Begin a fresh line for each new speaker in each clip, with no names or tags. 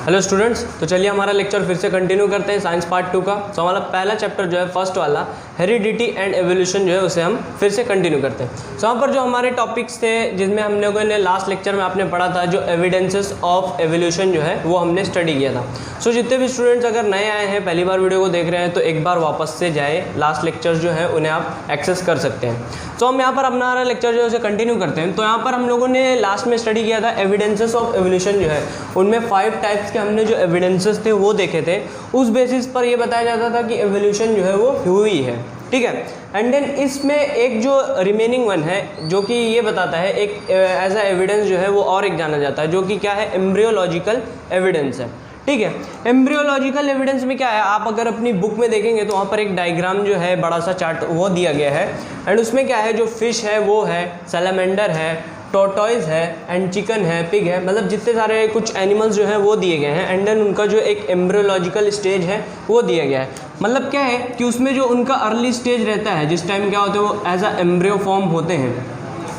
Hello students, तो चलिए हमारा लेक्चर फिर से कंटिन्यू करते हैं साइंस पार्ट 2 का। तो हमारा पहला चैप्टर जो है फर्स्ट वाला हेरिडिटी एंड एवोल्यूशन जो है उसे हम फिर से कंटिन्यू करते हैं। यहाँ पर जो हमारे टॉपिक्स थे जिसमें हम लोगों ने लास्ट लेक्चर में आपने पढ़ा था जो एविडेंसेस ऑफ एवोल्यूशन जो है वो हमने स्टडी किया था। सो जितने भी स्टूडेंट्स अगर नए आए हैं, पहली बार वीडियो को देख रहे हैं, तो एक बार वापस से जाए, लास्ट लेक्चर जो है उन्हें आप एक्सेस कर सकते हैं। तो हम यहाँ पर अपना लेक्चर जो है उसे कंटिन्यू करते हैं। तो यहाँ पर हम लोगों ने लास्ट में स्टडी किया था एविडेंसेस ऑफ एवोल्यूशन जो है, उनमें 5 टाइप्स के हमने जो एविडेंसेस थे वो देखे थे। उस बेसिस पर ये बताया जाता था कि एवोल्यूशन जो है वो हुई है, ठीक है। एंड देन इसमें एक जो रिमेनिंग वन है जो कि ये बताता है एक एज अ एविडेंस जो है वो और एक जाना जाता है, जो कि क्या है, एम्ब्रियोलॉजिकल एविडेंस है, ठीक है। एम्ब्रियोलॉजिकल एविडेंस में क्या है, आप अगर अपनी बुक में देखेंगे तो वहाँ पर एक डायग्राम जो है, बड़ा सा चार्ट वो दिया गया है। एंड उसमें क्या है, जो फिश है वो है, सैलमेंडर है, टोर्टोइज है एंड चिकन है, पिग है, मतलब जितने सारे कुछ एनिमल्स जो हैं वो दिए गए हैं। एंड देन उनका जो एक एम्ब्रियोलॉजिकल स्टेज है वो दिया गया है। मतलब क्या है कि उसमें जो उनका अर्ली स्टेज रहता है, जिस टाइम क्या होते हैं वो एज अ एम्ब्रियो फॉर्म होते हैं,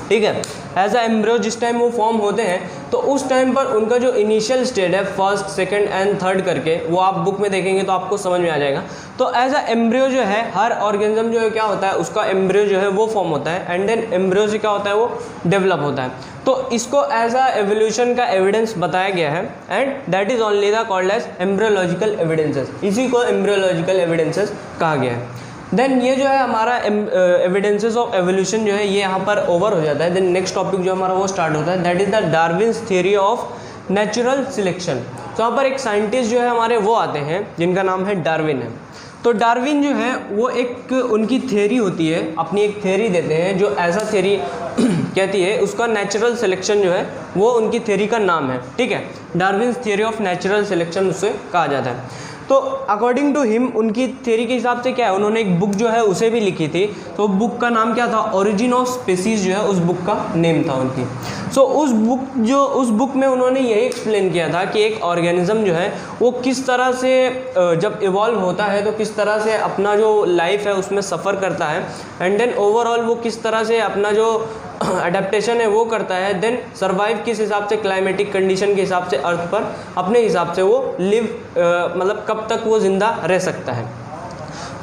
ठीक है। एज अ एम्ब्रियो जिस टाइम वो फॉर्म होते हैं तो उस टाइम पर उनका जो इनिशियल स्टेज है, फर्स्ट, सेकंड एंड थर्ड करके, वो आप बुक में देखेंगे तो आपको समझ में आ जाएगा। तो एज अ एम्ब्रियो जो है, हर ऑर्गेनिज्म जो है क्या होता है, उसका एम्ब्रियो जो है वो फॉर्म होता है। एंड देन एम्ब्रियो से क्या होता है, वो डेवलप होता है। तो इसको एज अ एवोल्यूशन का एविडेंस बताया गया है and that is only the called as embryological evidences. इसी को एम्ब्रियोलॉजिकल एविडेंसेस कहा गया है। देन ये जो है हमारा एविडेंसेस ऑफ एवोल्यूशन जो है ये यहाँ पर ओवर हो जाता है। देन नेक्स्ट टॉपिक जो हमारा वो स्टार्ट होता है, that is the Darwin's theory of natural selection. तो यहाँ पर एक साइंटिस्ट जो है हमारे वो आते हैं जिनका नाम है डार्विन है। तो डार्विन जो है वो एक उनकी थ्योरी होती है, अपनी एक थ्योरी देते हैं जो ऐसा थ्योरी कहती है, उसका नेचुरल सिलेक्शन जो है वो उनकी थ्योरी का नाम है, ठीक है। Darwin's theory of natural selection उसे कहा जाता है। तो अकॉर्डिंग टू हिम, उनकी थ्योरी के हिसाब से क्या है, उन्होंने एक बुक जो है उसे भी लिखी थी। तो बुक का नाम क्या था, ओरिजिन ऑफ स्पीसीज जो है उस बुक का नेम था उनकी। सो उस बुक में उन्होंने यही एक्सप्लेन किया था कि एक ऑर्गेनिज्म जो है वो किस तरह से जब इवॉल्व होता है तो किस तरह से अपना जो लाइफ है उसमें सफ़र करता है। एंड देन ओवरऑल वो किस तरह से अपना जो अडेप्टेशन है वो करता है। देन सर्वाइव किस हिसाब से, क्लाइमेटिक कंडीशन के हिसाब से अर्थ पर अपने हिसाब से वो लिव मतलब कब तक वो ज़िंदा रह सकता है।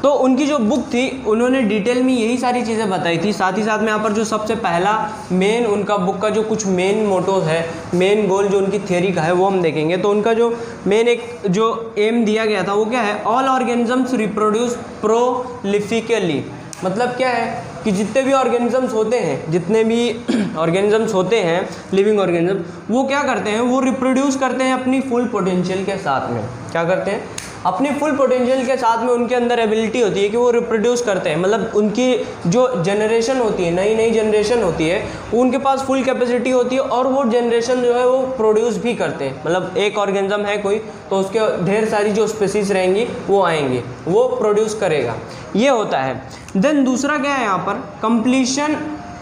तो उनकी जो बुक थी उन्होंने डिटेल में यही सारी चीज़ें बताई थी। साथ ही साथ में यहाँ पर जो सबसे पहला मेन उनका बुक का जो कुछ मेन मोटो है, मेन गोल जो उनकी थ्योरी का है वो हम देखेंगे। तो उनका जो मेन एक जो एम दिया गया था वो क्या है, ऑल ऑर्गेनिजम्स रिप्रोड्यूस प्रोलिफिकली। मतलब क्या है कि जितने भी ऑर्गेनिजम्स होते हैं, जितने भी ऑर्गेनिजम्स होते हैं लिविंग ऑर्गेनिज्म, वो क्या करते हैं, वो रिप्रोड्यूस करते हैं अपनी फुल पोटेंशियल के साथ में। क्या करते हैं, अपनी फुल पोटेंशियल के साथ में उनके अंदर एबिलिटी होती है कि वो रिप्रोड्यूस करते हैं। मतलब उनकी जो जनरेशन होती है, नई नई जनरेशन होती है, उनके पास फुल कैपेसिटी होती है और वो जनरेशन जो है वो प्रोड्यूस भी करते हैं। मतलब एक ऑर्गेनिज्म है कोई, तो उसके ढेर सारी जो स्पीसीज रहेंगी वो आएंगी, वो प्रोड्यूस करेगा, ये होता है। देन दूसरा क्या है यहाँ पर,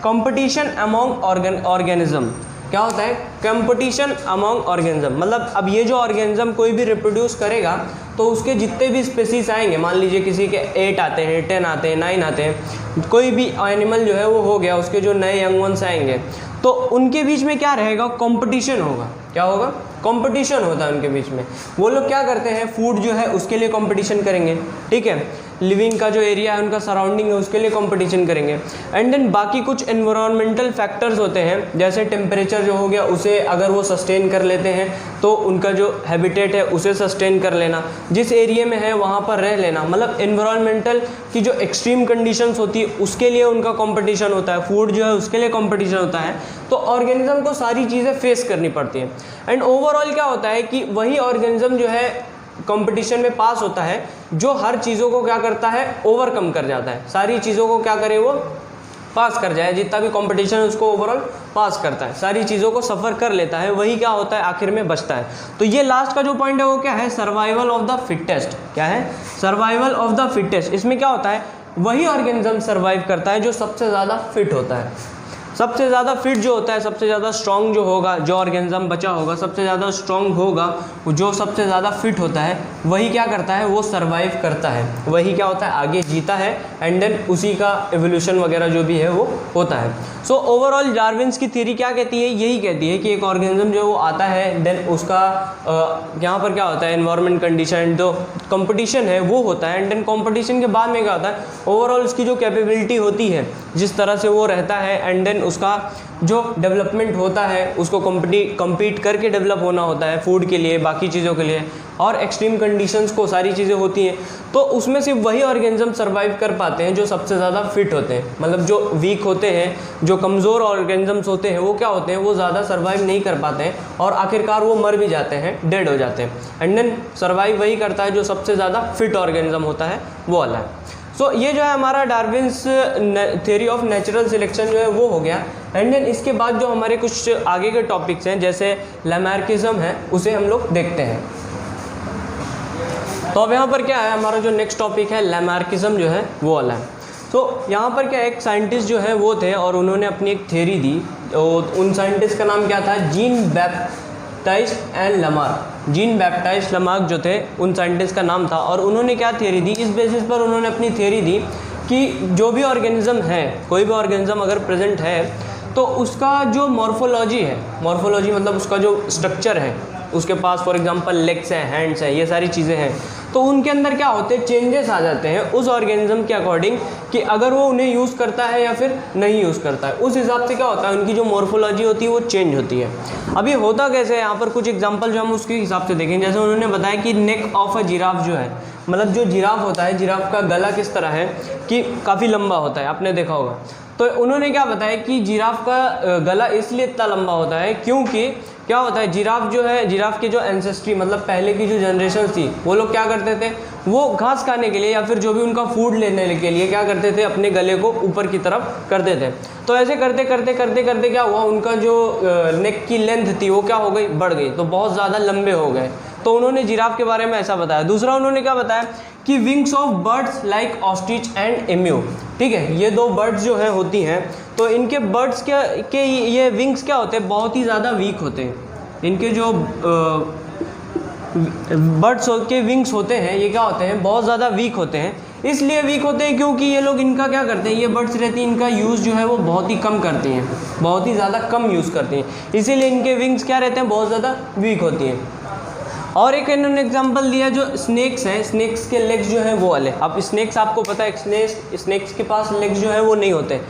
कंपटीशन अमॉन्ग ऑर्गेनिज्म। क्या होता है, कंपटीशन अमॉन्ग ऑर्गेनिज्म। मतलब अब ये जो ऑर्गेनिज्म कोई भी रिप्रोड्यूस करेगा तो उसके जितने भी स्पीसीज आएंगे, मान लीजिए किसी के 8 आते हैं, 10 आते हैं, 9 आते हैं, कोई भी एनिमल जो है वो हो गया, उसके जो नए यंग वंस आएंगे तो उनके बीच में क्या रहेगा, कंपटीशन होगा। क्या होगा, कंपटीशन होता है उनके बीच में। वो लोग क्या करते हैं, फूड जो है उसके लिए कंपटीशन करेंगे, ठीक है। लिविंग का जो एरिया है, उनका सराउंडिंग है, उसके लिए कंपटीशन करेंगे। एंड देन बाकी कुछ एनवायरमेंटल फैक्टर्स होते हैं, जैसे टेम्परेचर जो हो गया उसे अगर वो सस्टेन कर लेते हैं तो उनका जो हैबिटेट है उसे सस्टेन कर लेना, जिस एरिया में है वहाँ पर रह लेना। मतलब एनवायरमेंटल की जो एक्सट्रीम कंडीशंस होती है उसके लिए उनका कंपटीशन होता है, फूड जो है उसके लिए कंपटीशन होता है। तो ऑर्गेनिज्म को सारी चीज़ें फेस करनी पड़ती हैं। एंड ओवरऑल क्या होता है कि वही ऑर्गेनिज्म जो है कंपटीशन में पास होता है जो हर चीज़ों को क्या करता है, ओवरकम कर जाता है। सारी चीज़ों को क्या करे, वो पास कर जाए, जितना भी कंपटीशन है उसको ओवरऑल पास करता है, सारी चीज़ों को सफ़र कर लेता है, वही क्या होता है, आखिर में बचता है। तो ये लास्ट का जो पॉइंट है वो क्या है, सर्वाइवल ऑफ द फिटेस्ट। क्या है, सर्वाइवल ऑफ द फिटेस्ट। इसमें क्या होता है, वही ऑर्गेनिज्म सर्वाइव करता है जो सबसे ज़्यादा फिट होता है। सबसे ज़्यादा फिट जो होता है, सबसे ज़्यादा स्ट्रॉन्ग जो होगा, जो ऑर्गेनिज्म बचा होगा सबसे ज़्यादा स्ट्रॉन्ग होगा, जो सबसे ज़्यादा फिट होता है वही क्या करता है, वो सर्वाइव करता है, वही क्या होता है, आगे जीता है, एंड देन उसी का एवोल्यूशन वगैरह जो भी है वो होता है। सो ओवरऑल डार्विन्स की थ्योरी क्या कहती है, यही कहती है कि एक ऑर्गेनिज्म जो वो आता है, देन उसका यहाँ पर क्या होता है, एनवायरनमेंट कंडीशन, जो कंपटीशन है वो होता है, एंड देन कंपटीशन के बाद में क्या होता है, ओवरऑल उसकी जो कैपेबिलिटी होती है, जिस तरह से वो रहता है, एंड देन उसका जो डेवलपमेंट होता है, उसको कम्पीट करके डेवलप होना होता है फूड के लिए, बाकी चीज़ों के लिए, और एक्सट्रीम कंडीशंस को सारी चीज़ें होती हैं, तो उसमें सिर्फ वही ऑर्गेनिज्म सर्वाइव कर पाते हैं जो सबसे ज़्यादा फिट होते हैं। मतलब जो वीक होते हैं, जो कमज़ोर ऑर्गेनिजम्स होते हैं, वो क्या होते हैं, वो ज़्यादा सर्वाइव नहीं कर पाते हैं और आखिरकार वो मर भी जाते हैं, डेड हो जाते हैं, एंड देन सर्वाइव वही करता है जो सबसे ज़्यादा फिट ऑर्गेनिज्म होता है वो वाला है। सो ये जो है हमारा Darwin's theory of natural selection जो है वो हो गया, एंड देन इसके बाद जो हमारे कुछ आगे के टॉपिक्स हैं जैसे लैमार्किज्म है, उसे हम लोग देखते हैं। तो अब यहाँ पर क्या है, हमारा जो नेक्स्ट टॉपिक है लैमार्किज्म जो है वो वाला है। तो यहाँ पर क्या, एक साइंटिस्ट जो है वो थे और उन्होंने अपनी एक थ्योरी दी, और उन साइंटिस्ट का नाम क्या था, Jean Baptiste and Lamarck. Jean Baptiste Lamarck जो थे उन साइंटिस्ट का नाम था, और उन्होंने क्या थ्योरी दी, इस बेसिस पर उन्होंने अपनी थ्योरी दी कि जो भी ऑर्गेनिज्म है, कोई भी ऑर्गेनिज्म अगर प्रेजेंट है तो उसका जो मॉर्फोलॉजी है, मॉर्फोलॉजी मतलब उसका जो स्ट्रक्चर है, उसके पास फॉर एग्जांपल लेग्स हैं, हैंड्स हैं, ये सारी चीज़ें हैं, तो उनके अंदर क्या होते हैं, चेंजेस आ जाते हैं उस ऑर्गेनिज्म के अकॉर्डिंग कि अगर वो उन्हें यूज़ करता है या फिर नहीं यूज़ करता है, उस हिसाब से क्या होता है, उनकी जो मॉर्फोलॉजी होती है वो चेंज होती है। अब ये होता कैसे है, यहाँ पर कुछ एग्जांपल जो हम उसके हिसाब से देखें, जैसे उन्होंने बताया कि नेक ऑफ अ जिराफ जो है, मतलब जो जिराफ होता है, जिराफ का गला किस तरह है कि काफ़ी लंबा होता है, आपने देखा होगा। तो उन्होंने क्या बताया कि जिराफ का गला इसलिए इतना लंबा होता है क्योंकि क्या होता है, जिराफ जो है, जिराफ की जो एंसेस्ट्री मतलब पहले की जो जनरेशन थी, वो लोग क्या करते थे, वो घास खाने के लिए या फिर जो भी उनका फूड लेने के लिए क्या करते थे, अपने गले को ऊपर की तरफ करते थे। तो ऐसे करते करते करते करते क्या हुआ, उनका जो नेक की लेंथ थी वो क्या हो गई, बढ़ गई, तो बहुत ज़्यादा लंबे हो गए। तो उन्होंने जिराफ के बारे में ऐसा बताया। दूसरा उन्होंने क्या बताया कि wings of birds like ostrich and emu, ठीक है, ये दो बर्ड्स जो है होती हैं, तो इनके बर्ड्स के ये विंग्स क्या होते हैं, बहुत ही ज़्यादा वीक होते हैं। इनके जो बर्ड्स के विंग्स होते हैं ये क्या होते हैं, बहुत ज़्यादा वीक होते हैं। इसलिए वीक होते हैं क्योंकि ये लोग इनका क्या करते हैं, ये बर्ड्स रहती हैं, इनका यूज़ जो है वो बहुत ही कम करती हैं, बहुत ही ज़्यादा कम यूज़ करती हैं, इसीलिए इनके विंग्स क्या रहते हैं, बहुत ज़्यादा वीक होती हैं। और एक इन्होंने एग्जांपल दिया जो स्नेक्स हैं, स्नेक्स के लेग्स जो हैं वो वाले। अब स्नेक्स आपको पता है, स्नेक्स के पास लेग्स जो है वो नहीं होते।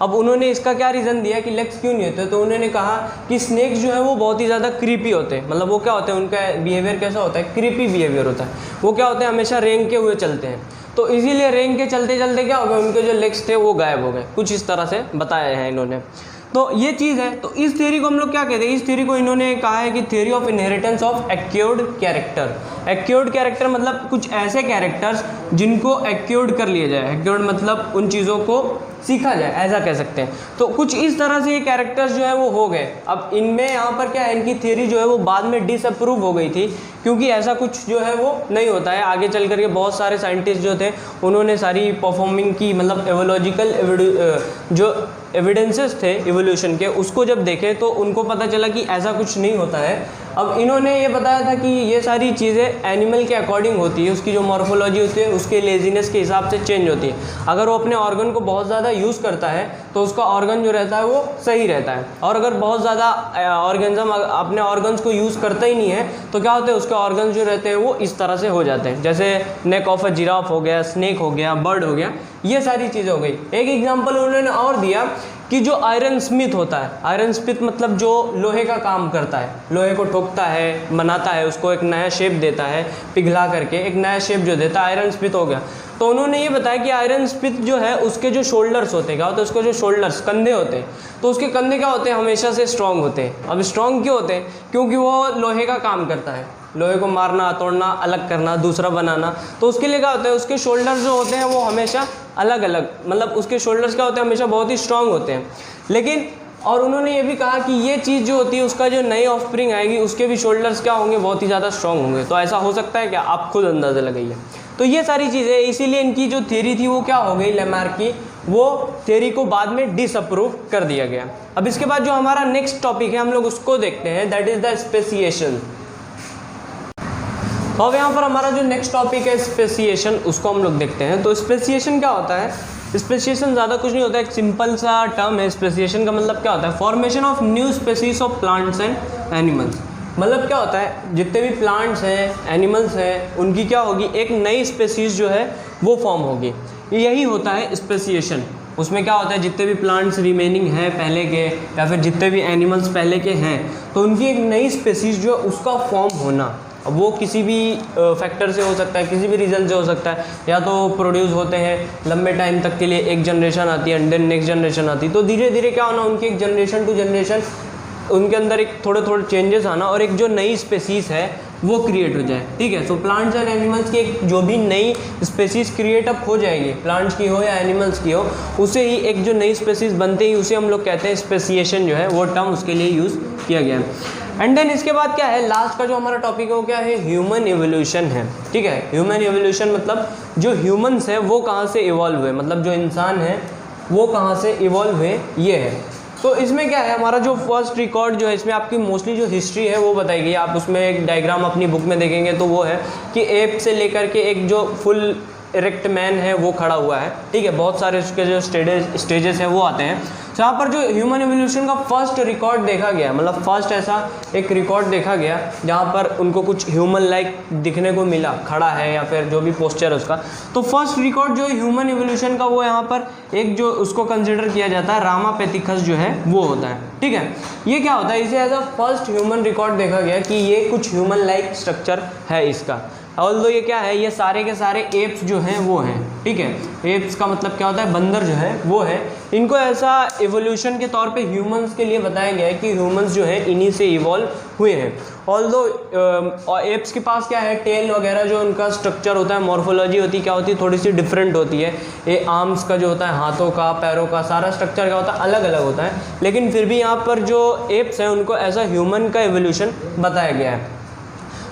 अब उन्होंने इसका क्या रीज़न दिया कि लेग्स क्यों नहीं होते, तो उन्होंने कहा कि स्नेक्स जो है वो बहुत ही ज़्यादा क्रीपी होते हैं। मतलब वो क्या होते हैं, उनका बिहेवियर कैसा होता है, क्रीपी बिहेवियर होता है। वो क्या होते हैं, हमेशा रेंग के हुए चलते हैं, तो इसीलिए रेंग के चलते चलते क्या हो गया, उनके जो लेग्स थे वो गायब हो गए। कुछ इस तरह से बताया है इन्होंने, तो ये चीज़ है। तो इस थ्योरी को हम लोग क्या कहते हैं, इस थ्योरी को इन्होंने कहा है कि theory of inheritance of acquired character. Acquired character मतलब कुछ ऐसे कैरेक्टर्स जिनको एक्योर्ड कर लिया जाए, एक्योर्ड मतलब उन चीज़ों को सीखा जाए, ऐसा कह सकते हैं। तो कुछ इस तरह से ये कैरेक्टर्स जो है वो हो गए। अब इनमें यहाँ पर क्या है, इनकी थ्योरी जो है वो बाद में डिसअप्रूव हो गई थी, क्योंकि ऐसा कुछ जो है वो नहीं होता है। आगे चल करके बहुत सारे साइंटिस्ट जो थे उन्होंने सारी परफॉर्मिंग की, मतलब एवोलॉजिकल जो एविडेंसेस थे इवोल्यूशन के, उसको जब देखे तो उनको पता चला कि ऐसा कुछ नहीं होता है। अब इन्होंने ये बताया था कि ये सारी चीज़ें एनिमल के अकॉर्डिंग होती है, उसकी जो मॉर्फोलॉजी होती है उसके लेजीनेस के हिसाब से चेंज होती है। अगर वो अपने ऑर्गन को बहुत ज़्यादा यूज़ करता है तो उसका ऑर्गन जो रहता है वो सही रहता है, और अगर बहुत ज़्यादा ऑर्गेनिज्म अपने ऑर्गन्स को यूज़ करता ही नहीं है तो क्या होता है, उसके ऑर्गन्स जो रहते हैं वो इस तरह से हो जाते हैं। जैसे नेक ऑफ अ जिराफ हो गया, स्नेक हो गया, बर्ड हो गया, ये सारी चीज़ें हो गई। एक एग्जाम्पल उन्होंने और दिया कि जो आयरन स्मिथ होता है, आयरन स्मिथ मतलब जो लोहे का काम करता है, लोहे को ठोकता है, बनाता है, उसको एक नया शेप देता है, पिघला करके एक नया शेप जो देता है, आयरन स्मिथ हो गया। तो उन्होंने ये बताया कि आयरन स्मिथ जो है उसके जो शोल्डर्स होते हैं, क्या होते हैं, उसके जो शोल्डर्स, कंधे होते हैं, तो उसके कंधे क्या होते हैं, हमेशा से स्ट्रांग होते हैं। अब स्ट्रांग क्यों होते हैं, क्योंकि वो लोहे का काम करता है, लोहे को मारना, तोड़ना, अलग करना, दूसरा बनाना। तो उसके लिए क्या होता है, उसके शोल्डर्स जो होते हैं वो हमेशा अलग अलग, मतलब उसके शोल्डर्स क्या होते हैं, हमेशा बहुत ही स्ट्रांग होते हैं। लेकिन और उन्होंने ये भी कहा कि ये चीज़ जो होती है उसका जो नई ऑफस्प्रिंग आएगी उसके भी शोल्डर्स क्या होंगे, बहुत ही ज़्यादा स्ट्रांग होंगे। तो ऐसा हो सकता है क्या, आप खुद अंदाज़ा लगाइए। तो ये सारी चीज़ें, इसीलिए इनकी जो थ्योरी थी वो क्या हो गई, लामार्क की, वो थ्योरी को बाद में डिसअप्रूव कर दिया गया। अब इसके बाद जो हमारा नेक्स्ट टॉपिक है हम लोग उसको देखते हैं, दैट इज द स्पेसिएशन। तो अब यहाँ पर हमारा जो नेक्स्ट टॉपिक है स्पेसिएशन, उसको हम लोग देखते हैं। तो स्पेसिएशन क्या होता है? स्पेसिएशन ज़्यादा कुछ नहीं होता है, एक सिंपल सा टर्म है। स्पेसिएशन का मतलब क्या होता है? Formation of new species of plants and animals. मतलब क्या होता है, जितने भी प्लांट्स हैं, एनिमल्स हैं, उनकी क्या होगी, एक नई स्पेसीज जो है वो फॉर्म होगी। यही होता है स्पेसिएशन। उसमें क्या होता है, जितने भी प्लांट्स रिमेनिंग हैं पहले के, या फिर जितने भी एनिमल्स पहले के हैं, तो उनकी एक नई स्पेसीज जो है उसका फॉर्म होना। अब वो किसी भी फैक्टर से हो सकता है, किसी भी रीज़न से हो सकता है, या तो प्रोड्यूस होते हैं लंबे टाइम तक के लिए, एक जनरेशन आती है एंड देन नेक्स्ट जनरेशन आती है, तो धीरे धीरे क्या होना, उनकी एक जनरेशन टू जनरेशन उनके अंदर एक थोड़े थोड़े चेंजेस आना और एक जो नई स्पेसीज है वो क्रिएट हो जाए। ठीक है, सो प्लांट्स एंड एनिमल्स की एक जो भी नई स्पेसीज क्रिएट अप हो जाएगी, प्लांट्स की हो या एनिमल्स की हो, उसे ही एक जो नई स्पेसीज बनते ही उसे हम लोग कहते हैं स्पेसिएशन, जो है वो टर्म उसके लिए यूज़ किया गया है। एंड देन इसके बाद क्या है, लास्ट का जो हमारा टॉपिक है वो क्या है, ह्यूमन एवोल्यूशन है। ठीक है, ह्यूमन एवोल्यूशन मतलब जो ह्यूमन्स है वो कहाँ से इवॉल्व हुए, मतलब जो इंसान है वो कहाँ से इवॉल्व हुए, ये है। तो इसमें क्या है, हमारा जो फर्स्ट रिकॉर्ड जो है, इसमें आपकी मोस्टली जो हिस्ट्री है वो बताई गई। आप उसमें एक डायग्राम अपनी बुक में देखेंगे तो वो है कि एप से लेकर के एक जो फुल इरेक्ट मैन है वो खड़ा हुआ है। ठीक है, बहुत सारे उसके जो स्टेजेस हैं वो आते हैं। तो यहाँ पर जो ह्यूमन एवोल्यूशन का फर्स्ट रिकॉर्ड देखा गया, मतलब फर्स्ट ऐसा एक रिकॉर्ड देखा गया जहाँ पर उनको कुछ ह्यूमन लाइक दिखने को मिला, खड़ा है या फिर जो भी पोस्चर है उसका। तो फर्स्ट रिकॉर्ड जो ह्यूमन एवोल्यूशन का वो यहाँ पर एक जो उसको कंसिडर किया जाता है रामापेथिकस जो है वो होता है। ठीक है, ये क्या होता है, इसे as a first human record देखा गया कि ये कुछ ह्यूमन लाइक स्ट्रक्चर है इसका। ऑल्दो ये क्या है, ये सारे के सारे एप्स जो हैं वो हैं। ठीक है, एप्स का मतलब क्या होता है, बंदर जो है वो है। इनको ऐसा इवोल्यूशन के तौर पे ह्यूमंस के लिए बताया गया है कि ह्यूमंस जो है इन्हीं से इवॉल्व हुए हैं। ऑल्दो एप्स के पास क्या है, टेल वगैरह जो उनका स्ट्रक्चर होता है, मॉर्फोलॉजी होती है, क्या होती है, थोड़ी सी डिफरेंट होती है। ये आर्म्स का जो होता है, हाथों का, पैरों का, सारा स्ट्रक्चर क्या होता है, अलग अलग होता है। लेकिन फिर भी यहाँ पर जो एप्स हैं उनको एज अ ह्यूमन का इवोल्यूशन बताया गया है।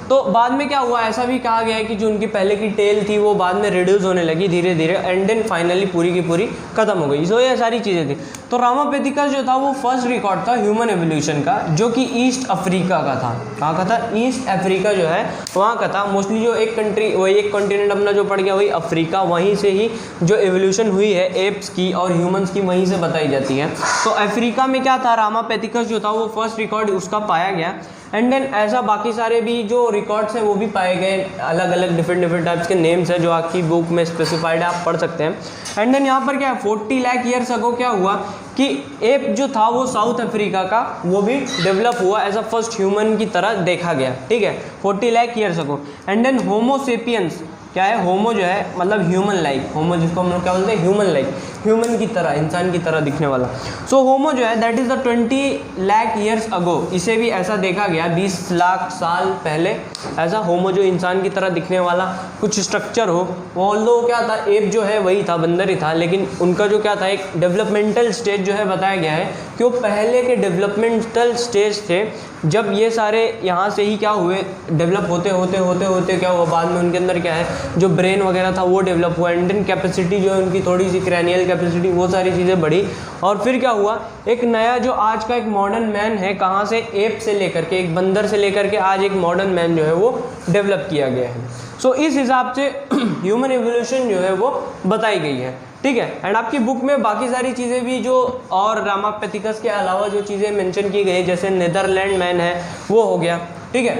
तो बाद में क्या हुआ, ऐसा भी कहा गया है कि जो उनकी पहले की टेल थी वो बाद में रिड्यूस होने लगी धीरे धीरे, एंड देन फाइनली पूरी की पूरी खत्म हो गई। सो ये सारी चीज़ें थी। तो रामापेथिकस जो था वो फर्स्ट रिकॉर्ड था ह्यूमन एवोल्यूशन का, जो कि ईस्ट अफ्रीका का था। कहाँ का था, ईस्ट अफ्रीका जो है वहाँ का था। मोस्टली जो एक कंट्री, वही एक कॉन्टिनेंट अपना जो पड़ गया वही अफ्रीका, वहीं से ही जो एवोल्यूशन हुई है एप्स की और ह्यूमन्स की वहीं से बताई जाती है। तो अफ्रीका में क्या था, रामापेथिकस जो था वो फर्स्ट रिकॉर्ड उसका पाया गया। एंड देन ऐसा बाकी सारे भी जो रिकॉर्ड्स हैं वो भी पाए गए, अलग अलग डिफरेंट टाइप्स के नेम्स हैं जो आपकी बुक में स्पेसिफाइड है, आप पढ़ सकते हैं। एंड देन यहाँ पर क्या है, 40 लाख ईयर्स अगो क्या हुआ कि एप जो था वो साउथ अफ्रीका का वो भी डेवलप हुआ, एज अ फर्स्ट ह्यूमन की तरह देखा गया। ठीक है, 40 lakh years ago. And then homo sapiens क्या है, होमो जो है मतलब ह्यूमन लाइक, होमो जिसको हम लोग क्या बोलते हैं, ह्यूमन लाइक, ह्यूमन की तरह, इंसान की तरह दिखने वाला। सो होमो जो है that is the 20 lakh years अगो, इसे भी ऐसा देखा गया 20 लाख साल पहले, ऐसा होमो जो इंसान की तरह दिखने वाला कुछ स्ट्रक्चर हो। वो ऑल्दो क्या था, एप जो है वही था, बंदर ही था, लेकिन उनका जो क्या था एक डेवलपमेंटल स्टेज जो है बताया गया है कि वो पहले के डेवलपमेंटल स्टेज थे, जब ये सारे यहाँ से ही क्या हुए, डेवलप होते होते होते होते क्या हुआ, बाद में उनके अंदर क्या है जो ब्रेन वगैरह था वो डेवलप हुआ, एंड कैपेसिटी जो है उनकी थोड़ी सी क्रैनियल कैपेसिटी, वो सारी चीज़ें बढ़ी। और फिर क्या हुआ, एक नया जो आज का एक मॉडर्न मैन है, कहाँ से, एप से लेकर के, एक बंदर से लेकर के आज एक मॉडर्न मैन जो है वो डेवलप किया गया है। सो इस हिसाब से ह्यूमन एवोल्यूशन जो है वो बताई गई है। ठीक है, एंड आपकी बुक में बाकी सारी चीज़ें भी जो और रामापेथिकस के अलावा जो चीज़ें मेंशन की गई, जैसे नीदरलैंड मैन है वो हो गया। ठीक है,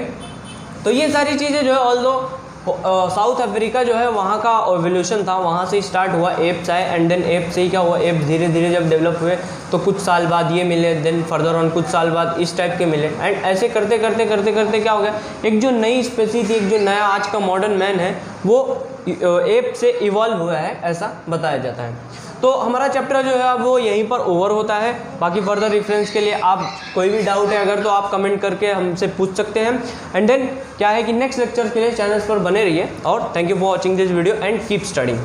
तो ये सारी चीज़ें जो है ऑल्दो साउथ अफ्रीका जो है वहाँ का एवोल्यूशन था, वहाँ से स्टार्ट हुआ, एप्स आए, एंड देन एप से ही क्या हुआ, एप धीरे धीरे जब डेवलप हुए तो कुछ साल बाद ये मिले, देन फर्दर ऑन कुछ साल बाद इस टाइप के मिले, एंड ऐसे करते करते करते करते क्या हो गया, एक जो नई स्पेसी थी, एक जो नया आज का मॉडर्न मैन है वो एप से इवॉल्व हुआ है, ऐसा बताया जाता है। तो हमारा चैप्टर जो है वो यहीं पर ओवर होता है। बाकी फर्दर रेफरेंस के लिए आप कोई भी डाउट है अगर तो आप कमेंट करके हमसे पूछ सकते हैं। एंड देन क्या है कि नेक्स्ट लेक्चर के लिए चैनल पर बने रहिए, और thank you for watching this video and keep studying.